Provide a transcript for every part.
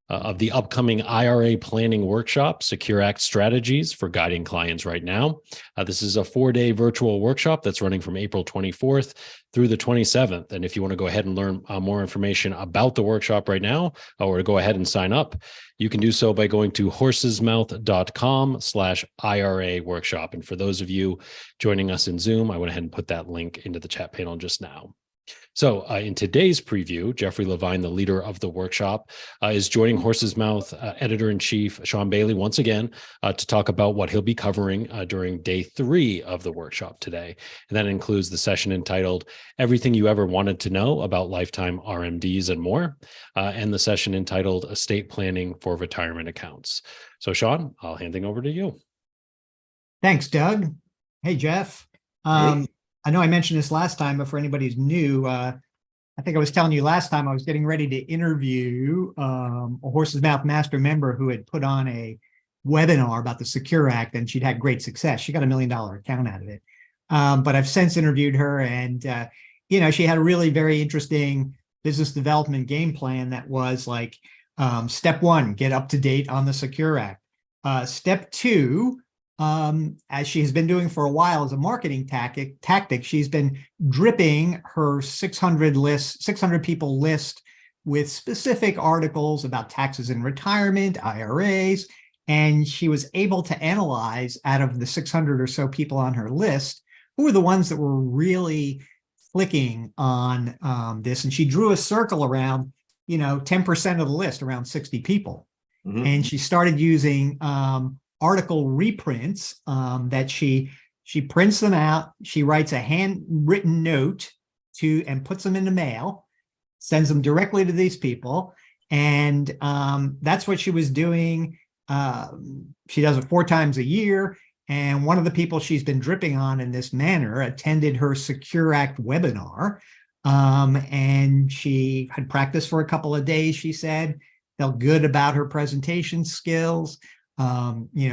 of the upcoming IRA Planning Workshop, SECURE Act Strategies for Guiding Clients Right Now. This is a 4-day virtual workshop that's running from April 24th through the 27th. And if you want to go ahead and learn more information about the workshop right now, or go ahead and sign up, you can do so by going to horsesmouth.com/IRA workshop. And for those of you joining us in Zoom, I went ahead and put that link into the chat panel just now. So in today's preview, Jeffrey Levine, the leader of the workshop, is joining Horse's Mouth editor-in-chief Sean Bailey once again to talk about what he'll be covering during day 3 of the workshop today. And that includes the session entitled Everything You Ever Wanted to Know About Lifetime RMDs and More, and the session entitled Estate Planning for Retirement Accounts. So Sean, I'll hand things over to you. Thanks, Doug. Hey, Jeff. Hey. I know I mentioned this last time, but for anybody who's new, I think I was telling you last time I was getting ready to interview a Horse's Mouth master member who had put on a webinar about the SECURE Act, and she'd had great success. She got $1 million account out of it. But I've since interviewed her, and she had a really very interesting business development game plan that was like, step 1, get up to date on the SECURE Act. Step 2, as she has been doing for a while as a marketing tactic, she's been dripping her 600 people list with specific articles about taxes in retirement, IRAs, and she was able to analyze out of the 600 or so people on her list who were the ones that were really clicking on this. And she drew a circle around, 10% of the list, around 60 people. Mm-hmm. And she started using article reprints that she prints them out. She writes a handwritten note and puts them in the mail, sends them directly to these people. And that's what she was doing. She does it 4 times a year. And one of the people she's been dripping on in this manner attended her SECURE Act webinar. And she had practiced for a couple of days, she said, felt good about her presentation skills.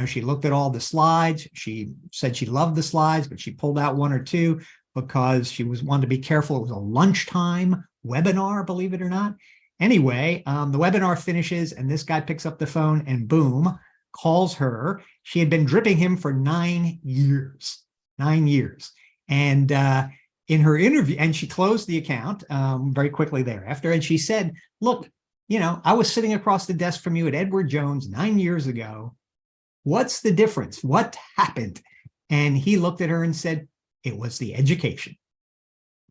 She looked at all the slides. She said she loved the slides, but she pulled out 1 or 2 because she wanted to be careful. It was a lunchtime webinar, believe it or not. Anyway, the webinar finishes and this guy picks up the phone and boom, calls her. She had been dripping him for 9 years. And in her interview, and she closed the account very quickly thereafter. And she said, look, I was sitting across the desk from you at Edward Jones 9 years ago. What's the difference? What happened? And he looked at her and said, it was the education.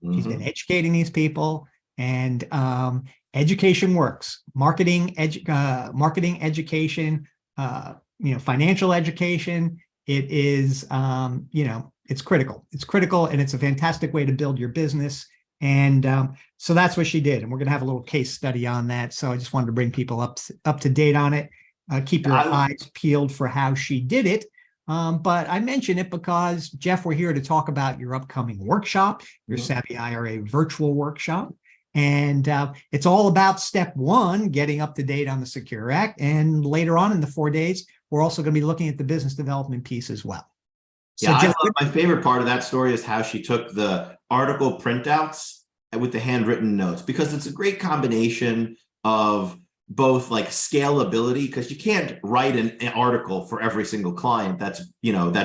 Mm-hmm. She's been educating these people, and education works. Marketing education, financial education. It is, it's critical. It's critical, and it's a fantastic way to build your business. And so that's what she did. And we're going to have a little case study on that. So I just wanted to bring people up to date on it. Keep your eyes peeled for how she did it. But I mention it because, Jeff, we're here to talk about your upcoming workshop, your Savvy IRA virtual workshop. And it's all about step 1, getting up to date on the SECURE Act. And later on in the 4 days, we're also going to be looking at the business development piece as well. So yeah, Jeff, my favorite part of that story is how she took the article printouts with the handwritten notes, because it's a great combination of both like scalability, because you can't write an article for every single client that's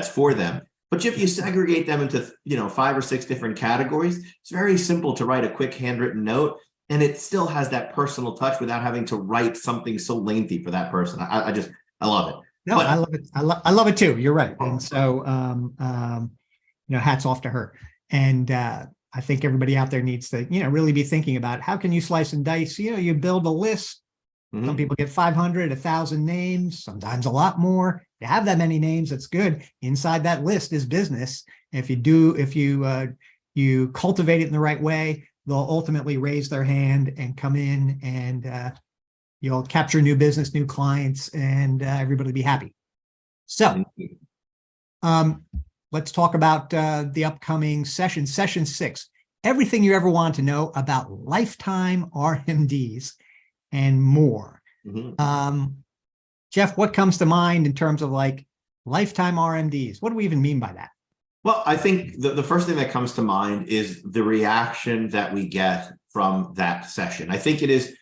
for them. But if you segregate them into 5 or 6 different categories, it's very simple to write a quick handwritten note, and it still has that personal touch without having to write something so lengthy for that person. I love it. No, but I love it. I love it too. You're right. And so, hats off to her. And I think everybody out there needs to, really be thinking about how can you slice and dice. You build a list. Mm-hmm. Some people get 500, 1,000 names, sometimes a lot more. To have that many names, that's good. Inside that list is business. If you cultivate it in the right way, they'll ultimately raise their hand and come in, and you'll capture new business, new clients, and everybody will be happy. So let's talk about the upcoming session 6, everything you ever want to know about lifetime RMDs and more. Mm-hmm. Jeff, what comes to mind in terms of like lifetime RMDs? What do we even mean by that? Well, I think the first thing that comes to mind is the reaction that we get from that session. I think it is,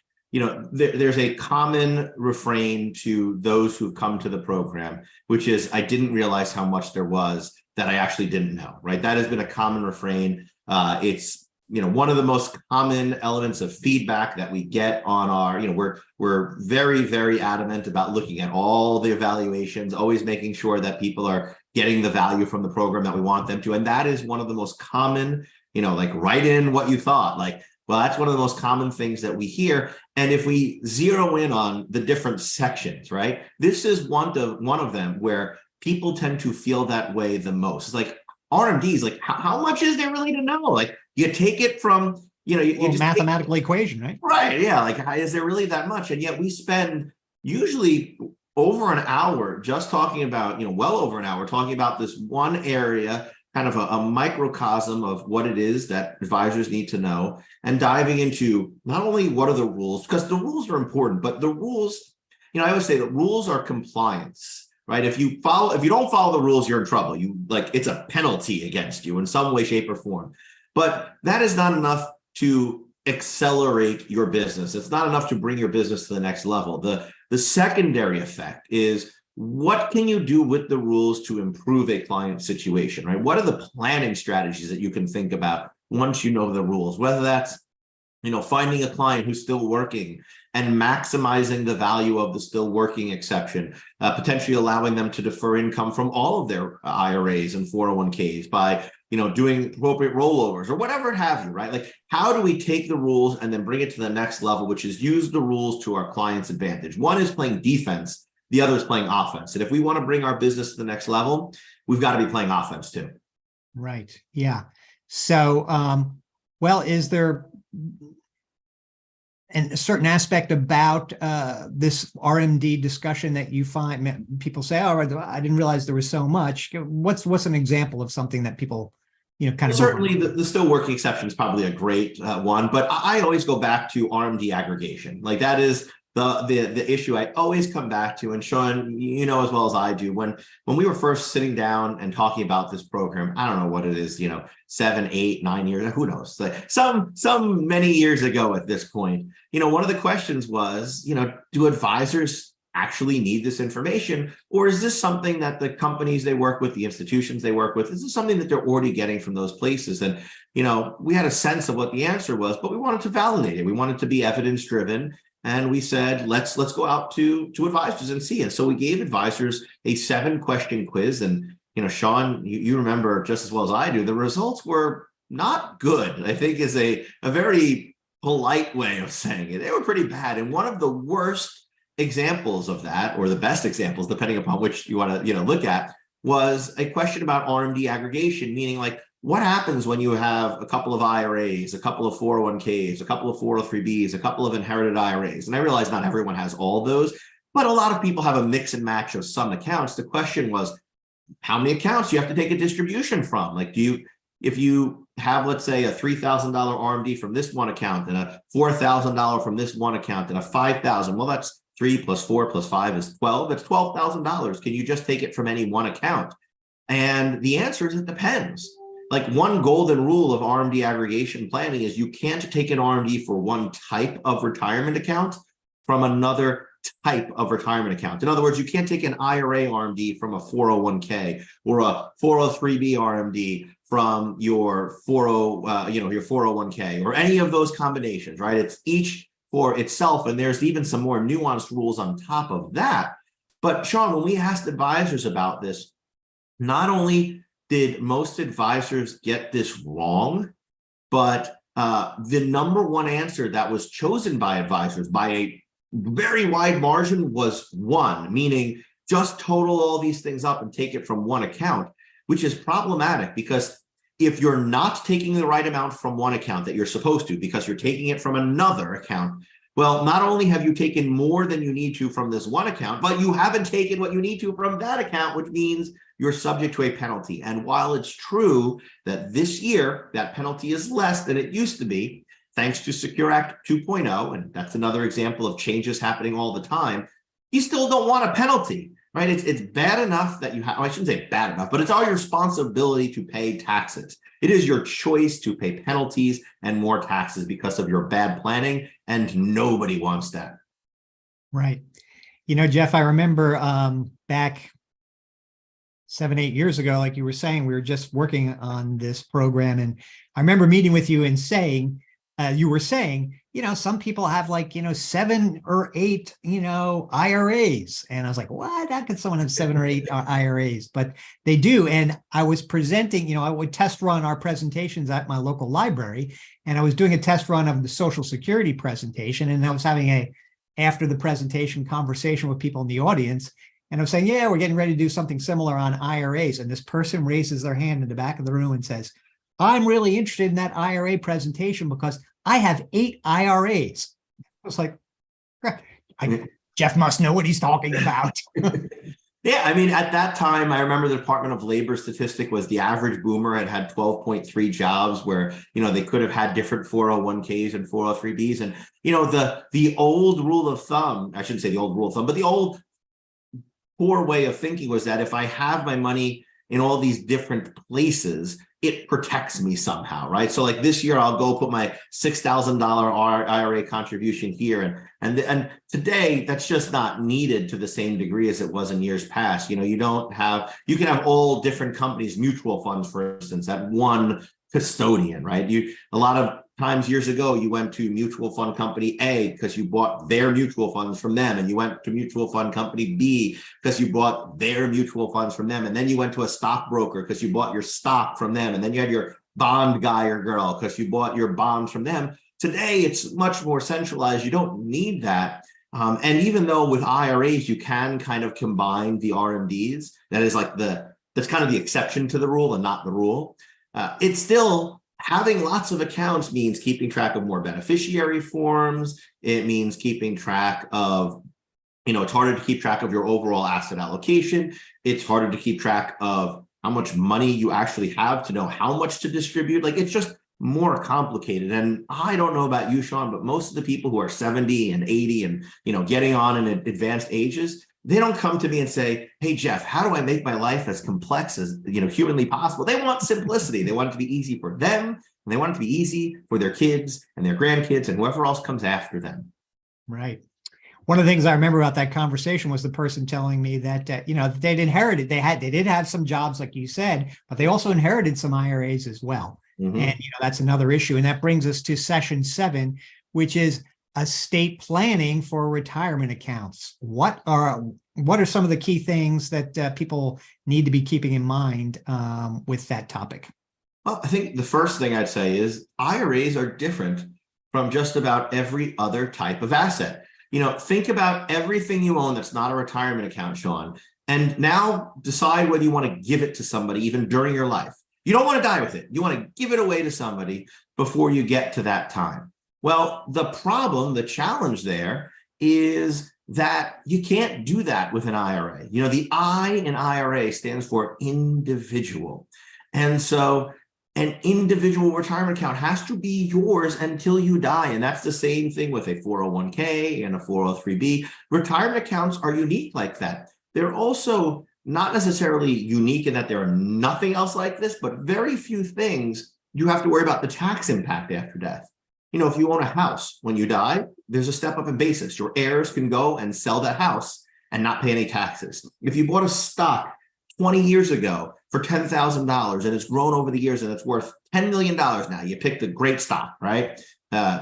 there's a common refrain to those who've come to the program, which is, I didn't realize how much there was that I actually didn't know, right? That has been a common refrain. It's one of the most common elements of feedback that we get on our, we're very, very adamant about looking at all the evaluations, always making sure that people are getting the value from the program that we want them to. And that is one of the most common, like write in what you thought, well, that's one of the most common things that we hear. And if we zero in on the different sections, right, this is one of them where people tend to feel that way the most. It's like RMDs, like how much is there really to know? Like you take it from, you just mathematical equation, right? Right. Yeah. Like, is there really that much? And yet we spend usually over an hour just talking about, well over an hour talking about this one area, kind of a microcosm of what it is that advisors need to know, and diving into not only what are the rules, because the rules are important, but the rules, I always say that rules are compliance, right? If you don't follow the rules, you're in trouble. It's a penalty against you in some way, shape, or form. But that is not enough to accelerate your business. It's not enough to bring your business to the next level. The secondary effect is, what can you do with the rules to improve a client situation, right? What are the planning strategies that you can think about once you know the rules? Whether that's, finding a client who's still working and maximizing the value of the still working exception, potentially allowing them to defer income from all of their IRAs and 401ks by, doing appropriate rollovers or whatever have you, right? Like, how do we take the rules and then bring it to the next level, which is use the rules to our client's advantage? One is playing defense. The other is playing offense. And if we want to bring our business to the next level, we've got to be playing offense too. Right. Yeah. So, is there a certain aspect about this RMD discussion that you find people say, "Oh, I didn't realize there was so much"? What's an example of something that people, kind of certainly the still working exception is probably a great one, but I always go back to RMD aggregation. Like, that is the issue I always come back to. And Sean, as well as I do, when we were first sitting down and talking about this program, I don't know what it is, 7, 8, 9 years, who knows, like some many years ago at this point, one of the questions was, do advisors actually need this information, or is this something that the companies they work with, the institutions they work with, is this something that they're already getting from those places? And we had a sense of what the answer was, but we wanted to validate it. We wanted to be evidence driven. And we said, let's go out to advisors and see. And so we gave advisors a 7-question quiz. And, Sean, you remember just as well as I do, the results were not good, I think is a very polite way of saying it. They were pretty bad. And one of the worst examples of that, or the best examples, depending upon which you want to, look at, was a question about RMD aggregation, meaning like, what happens when you have a couple of IRAs, a couple of 401ks, a couple of 403bs, a couple of inherited IRAs? And I realize not everyone has all those, but a lot of people have a mix and match of some accounts. The question was, how many accounts do you have to take a distribution from? Like, if you have, let's say, a $3,000 RMD from this one account and a $4,000 from this one account and a $5,000, well, that's 3 plus 4 plus 5 is 12. That's $12,000. Can you just take it from any one account? And the answer is, it depends. Like, one golden rule of RMD aggregation planning is you can't take an RMD for one type of retirement account from another type of retirement account. In other words, you can't take an IRA RMD from a 401k or a 403b RMD from your your 401k, or any of those combinations, right? It's each for itself. And there's even some more nuanced rules on top of that. But Sean, when we asked advisors about this, not only did most advisors get this wrong, but the number one answer that was chosen by advisors by a very wide margin was 1, meaning just total all these things up and take it from one account, which is problematic, because if you're not taking the right amount from one account that you're supposed to, because you're taking it from another account, well, not only have you taken more than you need to from this one account, but you haven't taken what you need to from that account, which means you're subject to a penalty. And while it's true that this year that penalty is less than it used to be, thanks to SECURE Act 2.0, and that's another example of changes happening all the time, you still don't want a penalty, right? It's bad enough that you have, I shouldn't say bad enough, but it's our responsibility to pay taxes. It is your choice to pay penalties and more taxes because of your bad planning, and nobody wants that. Right. Jeff, I remember back 7, 8 years ago, like you were saying, we were just working on this program. And I remember meeting with you and saying, you were saying, some people have 7 or 8, IRAs. And I was like, what? How could someone have 7 or 8 IRAs? But they do. And I was presenting, I would test run our presentations at my local library. And I was doing a test run of the Social Security presentation. And I was having after the presentation conversation with people in the audience. And I'm saying, yeah, we're getting ready to do something similar on IRAs. And this person raises their hand in the back of the room and says, I'm really interested in that IRA presentation because I have 8 IRAs. I was like, Jeff must know what he's talking about. Yeah, I mean, at that time, I remember the Department of Labor statistic was the average boomer had 12.3 jobs where, they could have had different 401ks and 403bs. And, the old rule of thumb, I shouldn't say the old rule of thumb, but the old poor way of thinking was that if I have my money in all these different places, it protects me somehow, right? So like this year, I'll go put my $6,000 IRA contribution here. And today, that's just not needed to the same degree as it was in years past. You can have all different companies, mutual funds, for instance, at one custodian, right? A lot of times years ago, you went to mutual fund company A because you bought their mutual funds from them, and you went to mutual fund company B because you bought their mutual funds from them, and then you went to a stockbroker because you bought your stock from them, and then you had your bond guy or girl because you bought your bonds from them. Today, it's much more centralized. You don't need that. And even though with IRAs, you can kind of combine the RMDs, that's kind of the exception to the rule and not the rule. It's still, having lots of accounts means keeping track of more beneficiary forms. It means keeping track of, it's harder to keep track of your overall asset allocation. It's harder to keep track of how much money you actually have to know how much to distribute. It's just more complicated. And I don't know about you, Sean, but most of the people who are 70 and 80 and, getting on in advanced ages, they don't come to me and say, hey, Jeff, how do I make my life as complex as humanly possible? They want simplicity. They want it to be easy for them, and they want it to be easy for their kids and their grandkids and whoever else comes after them. Right. One of the things I remember about that conversation was the person telling me that, they'd inherited, they did have some jobs, like you said, but they also inherited some IRAs as well. Mm-hmm. And, that's another issue. And that brings us to session 7, which is estate planning for retirement accounts. What are some of the key things that people need to be keeping in mind with that topic? Well, I think the first thing I'd say is IRAs are different from just about every other type of asset. Think about everything you own that's not a retirement account, Sean, and now decide whether you want to give it to somebody even during your life. You don't want to die with it. You want to give it away to somebody before you get to that time. Well, the challenge there is that you can't do that with an IRA. The I in IRA stands for individual. And so an individual retirement account has to be yours until you die. And that's the same thing with a 401k and a 403b. Retirement accounts are unique like that. They're also not necessarily unique in that there are nothing else like this, but very few things you have to worry about the tax impact after death. If you own a house, when you die, there's a step up in basis. Your heirs can go and sell that house and not pay any taxes. If you bought a stock 20 years ago for $10,000 and it's grown over the years and it's worth $10 million now, you picked a great stock, right?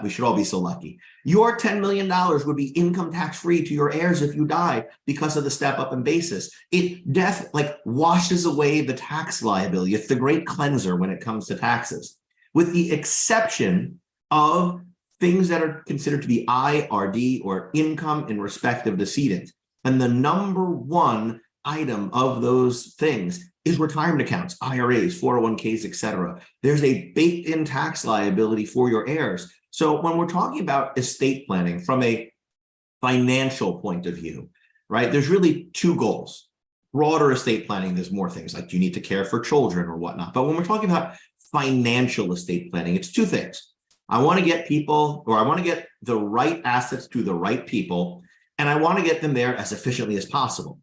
We should all be so lucky. Your $10 million would be income tax free to your heirs if you die because of the step up in basis. Death washes away the tax liability. It's the great cleanser when it comes to taxes, with the exception of things that are considered to be IRD or income in respect of decedent. And the number one item of those things is retirement accounts, IRAs, 401ks, etc. There's a baked-in tax liability for your heirs. So when we're talking about estate planning from a financial point of view, right, there's really 2 goals. Broader estate planning, there's more things like you need to care for children or whatnot. But when we're talking about financial estate planning, it's 2 things. I want to get the right assets to the right people, and I want to get them there as efficiently as possible.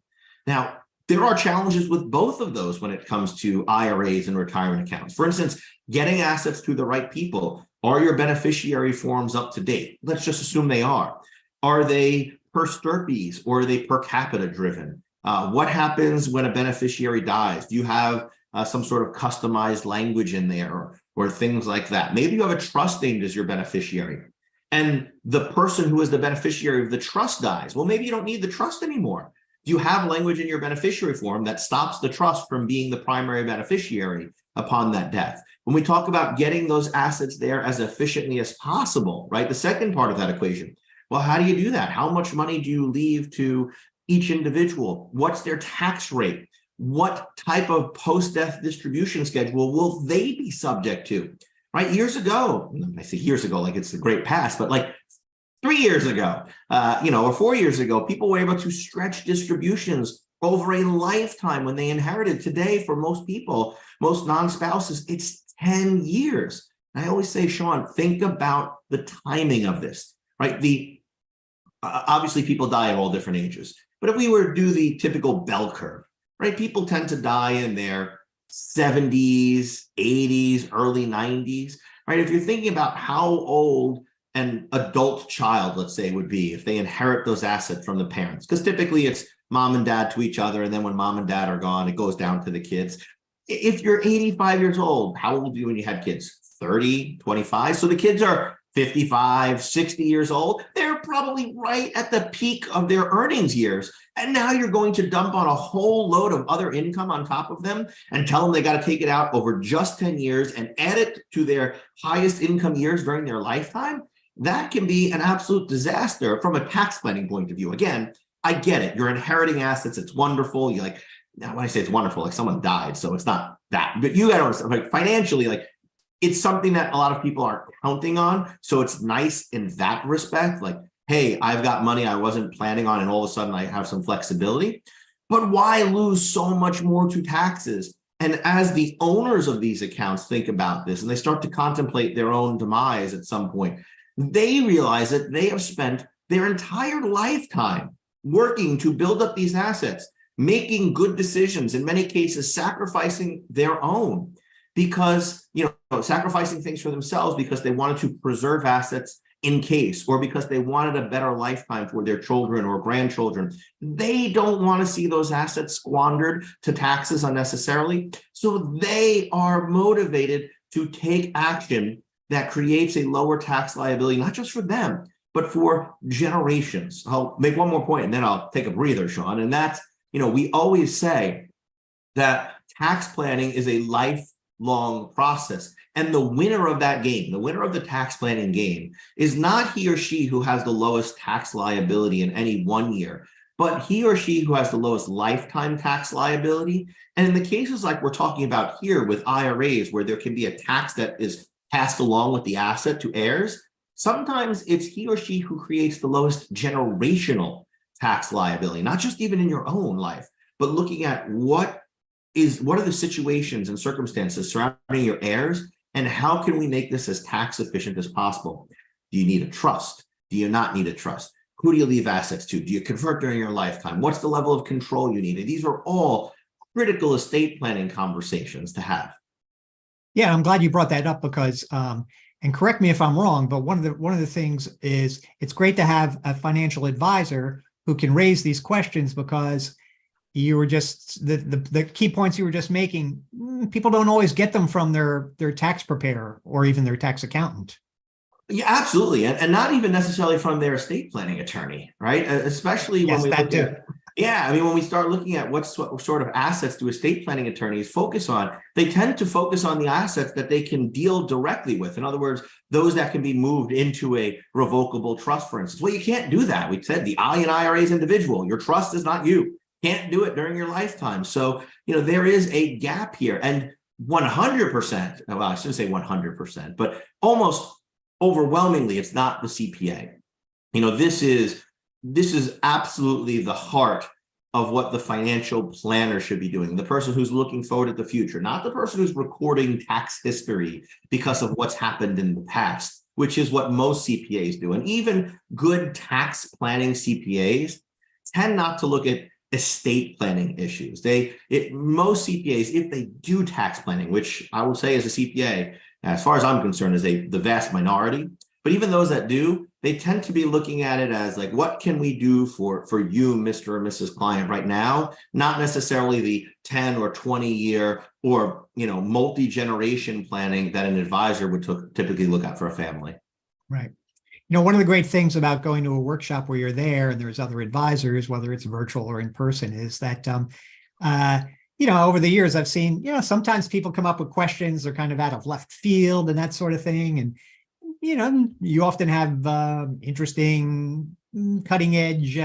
Now, there are challenges with both of those when it comes to IRAs and retirement accounts. For instance, getting assets to the right people. Are your beneficiary forms up to date? Let's just assume they are. Are they per stirpes or are they per capita driven? What happens when a beneficiary dies? Do you have some sort of customized language in there or things like that? Maybe you have a trust named as your beneficiary and the person who is the beneficiary of the trust dies. Well, maybe you don't need the trust anymore. Do you have language in your beneficiary form that stops the trust from being the primary beneficiary upon that death? When we talk about getting those assets there as efficiently as possible, right? The second part of that equation. Well, how do you do that? How much money do you leave to each individual? What's their tax rate? What type of post-death distribution schedule will they be subject to? Right? Years ago, I say years ago like it's the great past, but like 3 years ago, or 4 years ago, people were able to stretch distributions over a lifetime when they inherited. Today, for most people, most non-spouses, it's 10 years. I always say, Sean, think about the timing of this, right? Obviously, people die at all different ages. But if we were to do the typical bell curve, right? People tend to die in their 70s, 80s, early 90s, right? If you're thinking about how old an adult child, let's say, would be if they inherit those assets from the parents, because typically it's mom and dad to each other. And then when mom and dad are gone, it goes down to the kids. If you're 85 years old, how old were you when you had kids? 30, 25. So the kids are 55, 60 years old. They're probably right at the peak of their earnings years. And now you're going to dump on a whole load of other income on top of them and tell them they got to take it out over just 10 years and add it to their highest income years during their lifetime. That can be an absolute disaster from a tax planning point of view. Again, I get it. You're inheriting assets. It's wonderful. You like, now when I say it's wonderful, like someone died, so it's not that, but you got to understand, like financially, like it's something that a lot of people aren't counting on. So it's nice in that respect. Like, hey, I've got money I wasn't planning on, and all of a sudden I have some flexibility. But why lose so much more to taxes? And as the owners of these accounts think about this and they start to contemplate their own demise at some point, they realize that they have spent their entire lifetime working to build up these assets, making good decisions, in many cases, sacrificing their own because, sacrificing things for themselves because they wanted to preserve assets in case, or because they wanted a better lifetime for their children or grandchildren. They don't want to see those assets squandered to taxes unnecessarily. So they are motivated to take action that creates a lower tax liability, not just for them, but for generations. I'll make one more point and then I'll take a breather, Sean. And that's, we always say that tax planning is a lifelong process. And the winner of that game, the winner of the tax planning game, is not he or she who has the lowest tax liability in any one year, but he or she who has the lowest lifetime tax liability. And in the cases like we're talking about here with IRAs, where there can be a tax that is passed along with the asset to heirs, sometimes it's he or she who creates the lowest generational tax liability, not just even in your own life, but looking at what are the situations and circumstances surrounding your heirs, and how can we make this as tax efficient as possible? Do you need a trust? Do you not need a trust? Who do you leave assets to? Do you convert during your lifetime? What's the level of control you need? And these are all critical estate planning conversations to have. Yeah, I'm glad you brought that up because, and correct me if I'm wrong, but one of the things is it's great to have a financial advisor who can raise these questions, because you were just the key points you were just making. People don't always get them from their tax preparer or even their tax accountant. Yeah, absolutely, and not even necessarily from their estate planning attorney, right? Especially when we look at, when we start looking at what sort of assets do estate planning attorneys focus on, they tend to focus on the assets that they can deal directly with. In other words, those that can be moved into a revocable trust, for instance. Well, you can't do that. We said the I in IRA is individual. Your trust is not you. Can't do it during your lifetime. So, there is a gap here, and 100%, well, I shouldn't say 100%, but almost overwhelmingly, it's not the CPA. This is absolutely the heart of what the financial planner should be doing. The person who's looking forward at the future, not the person who's recording tax history because of what's happened in the past, which is what most CPAs do. And even good tax planning CPAs tend not to look at estate planning issues. Most CPAs, if they do tax planning, which I will say as a CPA, as far as I'm concerned, is the vast minority. But even those that do, they tend to be looking at it as like, what can we do for you, Mr. or Mrs. Client, right now? Not necessarily the 10 or 20 year or multi-generation planning that an advisor would typically look at for a family. Right. One of the great things about going to a workshop where you're there and there's other advisors, whether it's virtual or in person, is that, over the years, I've seen, sometimes people come up with questions, they're kind of out of left field and that sort of thing. And, you often have interesting, cutting edge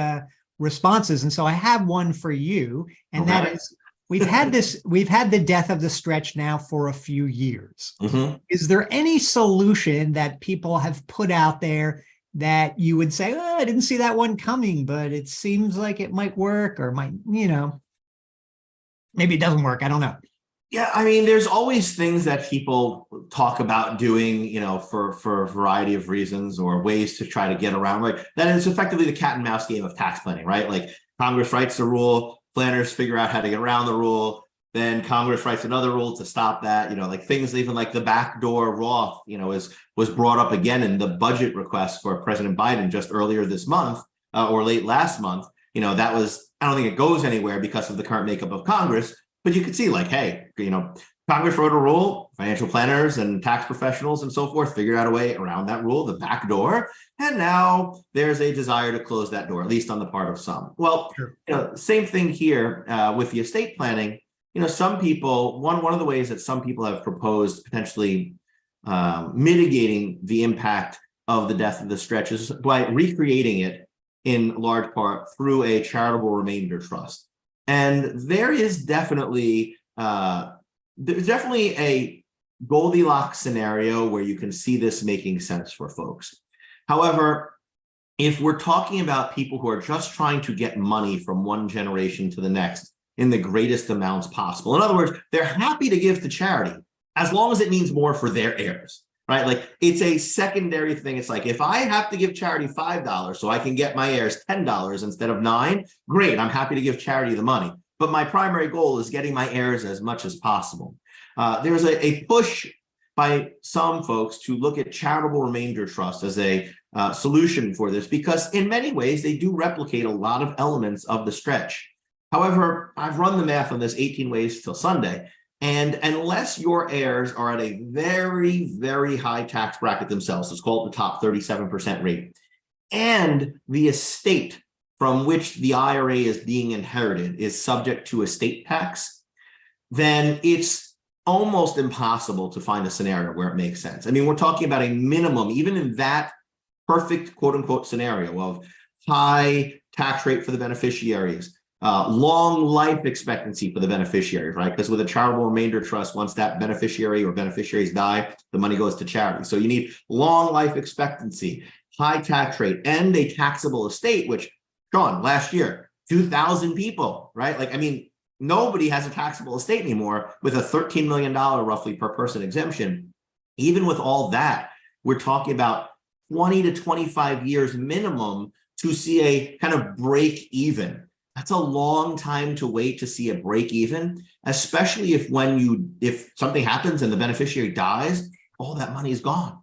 responses. And so I have one for you, and that is, we've had the death of the stretch now for a few years. Mm-hmm. Is there any solution that people have put out there that you would say, I didn't see that one coming, but it seems like it might work, or might, maybe it doesn't work. I don't know. Yeah, I mean, there's always things that people talk about doing, for a variety of reasons or ways to try to get around. Like that is effectively the cat and mouse game of tax planning, right? Like Congress writes the rule, planners figure out how to get around the rule, then Congress writes another rule to stop that. Like things even like the backdoor Roth, was brought up again in the budget request for President Biden just earlier this month or late last month. That was, I don't think it goes anywhere because of the current makeup of Congress. But you could see like, hey, Congress wrote a rule, financial planners and tax professionals and so forth figured out a way around that rule, the back door. And now there's a desire to close that door, at least on the part of some. Well, sure. Same thing here with the estate planning. Some people, one of the ways that some people have proposed potentially mitigating the impact of the death of the stretch is by recreating it in large part through a charitable remainder trust. And there's definitely a Goldilocks scenario where you can see this making sense for folks. However, if we're talking about people who are just trying to get money from one generation to the next in the greatest amounts possible, in other words, they're happy to give to charity as long as it means more for their heirs, right? Like it's a secondary thing. It's like, if I have to give charity $5 so I can get my heirs $10 instead of $9, great, I'm happy to give charity the money. But my primary goal is getting my heirs as much as possible. There's a push by some folks to look at charitable remainder trust as a solution for this, because in many ways, they do replicate a lot of elements of the stretch. However, I've run the math on this 18 ways till Sunday. And unless your heirs are at a very, very high tax bracket themselves, let's call it the top 37% rate, and the estate from which the IRA is being inherited is subject to estate tax, then it's almost impossible to find a scenario where it makes sense. I mean, we're talking about a minimum, even in that perfect quote unquote scenario of high tax rate for the beneficiaries, long life expectancy for the beneficiaries, right? Because with a charitable remainder trust, once that beneficiary or beneficiaries die, the money goes to charity. So you need long life expectancy, high tax rate, and a taxable estate, which, Sean, last year, 2,000 people, right? Like, I mean, nobody has a taxable estate anymore with a $13 million roughly per person exemption. Even with all that, we're talking about 20 to 25 years minimum to see a kind of break even. That's a long time to wait to see a break even, especially if something happens and the beneficiary dies, all that money is gone,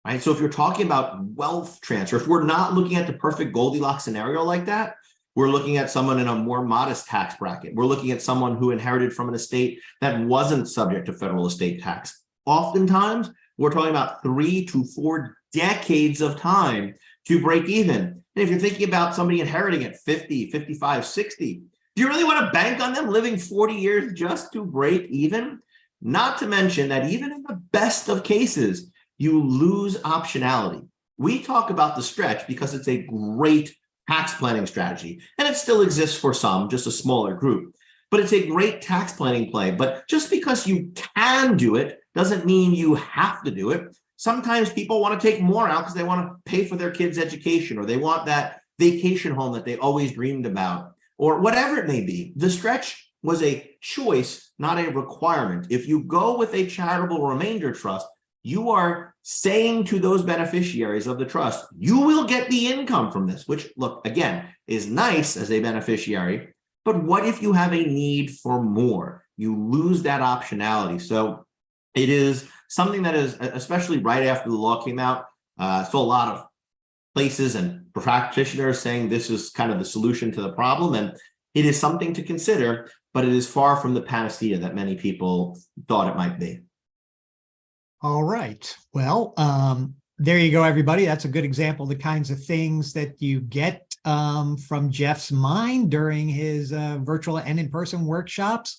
right? So if you're talking about wealth transfer, if we're not looking at the perfect Goldilocks scenario like that, we're looking at someone in a more modest tax bracket. We're looking at someone who inherited from an estate that wasn't subject to federal estate tax. Oftentimes, we're talking about 3 to 4 decades of time to break even. And if you're thinking about somebody inheriting at 50, 55, 60, do you really want to bank on them living 40 years just to break even? Not to mention that even in the best of cases, you lose optionality. We talk about the stretch because it's a great tax planning strategy, and it still exists for some, just a smaller group. But it's a great tax planning play. But just because you can do it doesn't mean you have to do it. Sometimes people want to take more out because they want to pay for their kids' education, or they want that vacation home that they always dreamed about, or whatever it may be. The stretch was a choice, not a requirement. If you go with a charitable remainder trust, you are saying to those beneficiaries of the trust, you will get the income from this, which, look, again, is nice as a beneficiary, But what if you have a need for more? You lose that optionality. So it is something that is, especially right after the law came out, saw a lot of places and practitioners saying this is kind of the solution to the problem. And it is something to consider, but it is far from the panacea that many people thought it might be. All right. Well, there you go, everybody. That's a good example of the kinds of things that you get from Jeff's mind during his virtual and in-person workshops.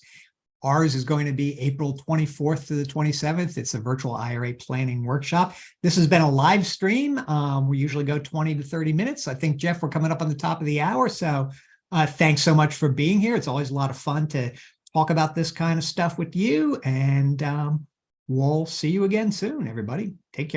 Ours is going to be April 24th to the 27th. It's a virtual IRA planning workshop. This has been a live stream. We usually go 20 to 30 minutes. I think, Jeff, we're coming up on the top of the hour. So thanks so much for being here. It's always a lot of fun to talk about this kind of stuff with you. And we'll see you again soon, everybody. Take care.